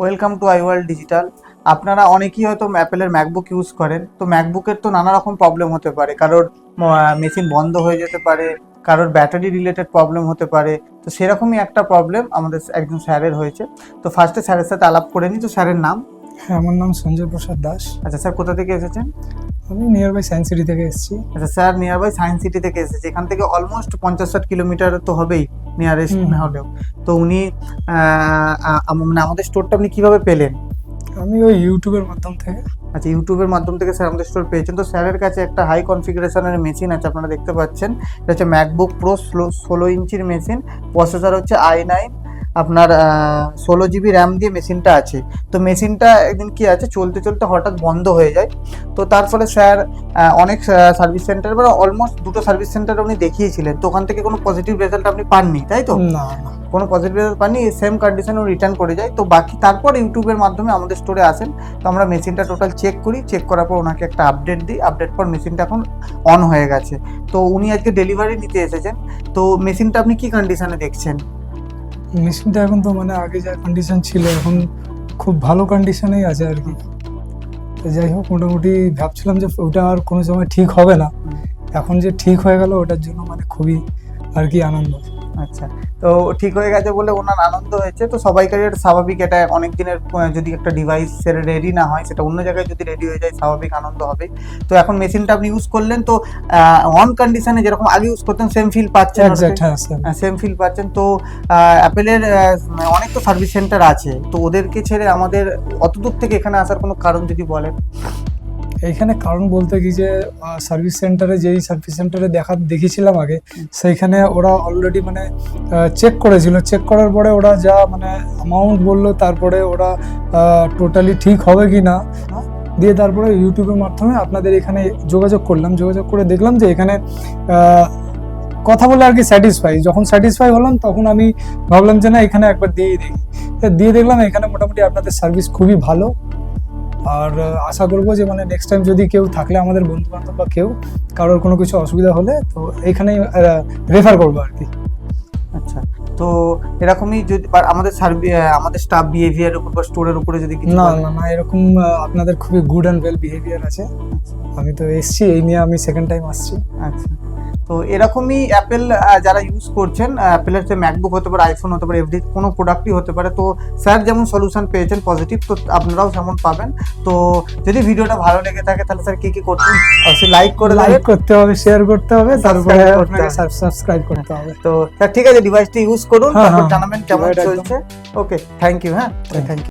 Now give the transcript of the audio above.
Welcome to I world digital. আপনারা অনেকেই হয়তো অ্যাপেলের ম্যাকবুক ইউজ করেন, তো ম্যাকবুকের তো নানা রকম প্রবলেম হতে পারে। কারোর মেশিন বন্ধ হয়ে যেতে পারে, কারোর ব্যাটারি রিলেটেড প্রবলেম হতে পারে। তো সেরকমই একটা প্রবলেম আমাদের একজন স্যারের হয়েছে। তো ফার্স্টে স্যারের সাথে আলাপ করে নিই। তো স্যারের নাম? হ্যাঁ, আমার নাম সঞ্জয় প্রসাদ দাস। আচ্ছা স্যার, কোথা থেকে এসেছেন? আমি নিয়ার বাই সায়েন্স সিটি থেকে এসেছি। আচ্ছা sir, near by science city থেকে এসেছে। এখান থেকে অলমোস্ট 50-60 কিলোমিটার তো হবেই নিয়ারেস্ট না হলেও। তো উনি মানে আমাদের স্টোরটা আপনি কিভাবে পেলেন? আমি ওই ইউটিউবের মাধ্যম থেকে। আচ্ছা, ইউটিউবের মাধ্যম থেকে স্যার আমাদের স্টোর পেয়েছেন। তো স্যারের কাছে একটা হাই কনফিগারেশনের মেশিন আছে, আপনারা দেখতে পাচ্ছেন। এটা হচ্ছে ম্যাকবুক প্রো 16 ইঞ্চির মেশিন। প্রসেসর হচ্ছে i9, আপনার 16 জিবি র্যাম দিয়ে মেশিনটা আছে। তো মেশিনটা একদিন কি আছে, চলতে চলতে হঠাৎ বন্ধ হয়ে যায়। তো তার ফলে স্যার অনেক সার্ভিস সেন্টার বা অলমোস্ট দুটো সার্ভিস সেন্টার উনি দেখিয়েছিলেন। তো ওখান থেকে কোনো পজিটিভ রেজাল্ট আপনি পাননি, তাই তো? না, কোনো পজিটিভ রেজাল্ট পাননি, সেম কন্ডিশনে রিটার্ন করে যায়। তো বাকি তারপর ইউটিউবের মাধ্যমে আমাদের স্টোরে আসেন। তো আমরা মেশিনটা টোটাল চেক করি, চেক করার পর ওনাকে একটা আপডেট দিই। আপডেট পর মেশিনটা এখন অন হয়ে গেছে। তো উনি আজকে ডেলিভারি নিতে এসেছেন। তো মেশিনটা আপনি কি কন্ডিশনে দেখছেন? মেশিনটা এখন তো মানে আগে যা কন্ডিশন ছিল এখন খুব ভালো কন্ডিশনেই আছে আর কি। তো যাই হোক, মোটামুটি ভাবছিলাম যে ওটা আর কোনো সময় ঠিক হবে না, এখন যে ঠিক হয়ে গেল ওটার জন্য মানে খুবই আর কি আনন্দ। আচ্ছা, তো ঠিক হয়ে গেছে বলে ওনার আনন্দ হয়েছে। তো সবাইকারই এটা স্বাভাবিক, এটা অনেক দিনের যদি একটা ডিভাইস সেটা রেডি না হয়, সেটা অন্য জায়গায় যদি রেডি হয়ে যায়, স্বাভাবিক আনন্দ হবে। তো এখন মেশিনটা আপনি ইউজ করলেন, তো অন কন্ডিশনে যেরকম আগে ইউজ করতেন সেম ফিল পাচ্ছেন? এক্স্যাক্ট, হ্যাঁ স্যার। সেম ফিল পাচ্ছেন। তো অ্যাপেলের অনেক তো সার্ভিস সেন্টার আছে, তো ওদেরকে ছেড়ে আমাদের অত দূর থেকে এখানে আসার কোনো কারণ যদি বলেন? এইখানে কারণ বলতে কি যে সার্ভিস সেন্টারে দেখিয়েছিলাম আগে, সেইখানে ওরা অলরেডি মানে চেক করেছিল। চেক করার পরে ওরা যা মানে অ্যামাউন্ট বললো, তারপরে ওরা টোটালি ঠিক হবে কি না দিয়ে তারপরে ইউটিউবের মাধ্যমে আপনাদের এখানে যোগাযোগ করলাম। যোগাযোগ করে দেখলাম যে এখানে কথা বলে আর কি স্যাটিসফাই। যখন স্যাটিসফাই হলাম তখন আমি ভাবলাম যে না, এখানে একবার দিয়েই দেখি। দিয়ে দেখলাম এখানে মোটামুটি আপনাদের সার্ভিস খুবই ভালো। আর আশা করবো যে মানে নেক্সট টাইম যদি কেউ থাকলে আমাদের বন্ধু বান্ধব বা কেউ কারোর কোনো কিছু অসুবিধা হলে তো এখানেই রেফার করবো আর কি। আচ্ছা, তো এরকমই যদি আমাদের স্টাফ বিহেভিয়ারের উপর বা স্টোরের উপরে যদি কিছু না বলেন? না না, এরকম আপনাদের খুবই গুড অ্যান্ড ওয়েল বিহেভিয়ার আছে। আমি তো এসছি, এই নিয়ে আমি সেকেন্ড টাইম আসছি। আচ্ছা, তো এরকমই অ্যাপেল যারা ইউজ করছেন, অ্যাপেলের যে ম্যাকবুক হতে পারে, আইফোন হতে পারে, এভরি কোনো প্রোডাক্টই হতে পারে। তো স্যার যেমন সলিউশন পেয়েছেন পজিটিভ, তো আপনারাও তেমন পাবেন। তো যদি ভিডিওটা ভালো লেগে থাকে তাহলে স্যার কি করতে হবে? অবশ্যই লাইক করতে হবে, শেয়ার করতে হবে, তারপরে আপনাকে সাবস্ক্রাইব করতে হবে। তো স্যার ঠিক আছে, ডিভাইসটি ইউজ করুন, হ্যাঁ, তারপর হ্যাঁ, জানাবেন কেমন একদম। চলছে। ওকে, থ্যাংক ইউ। হ্যাঁ, থ্যাংক ইউ।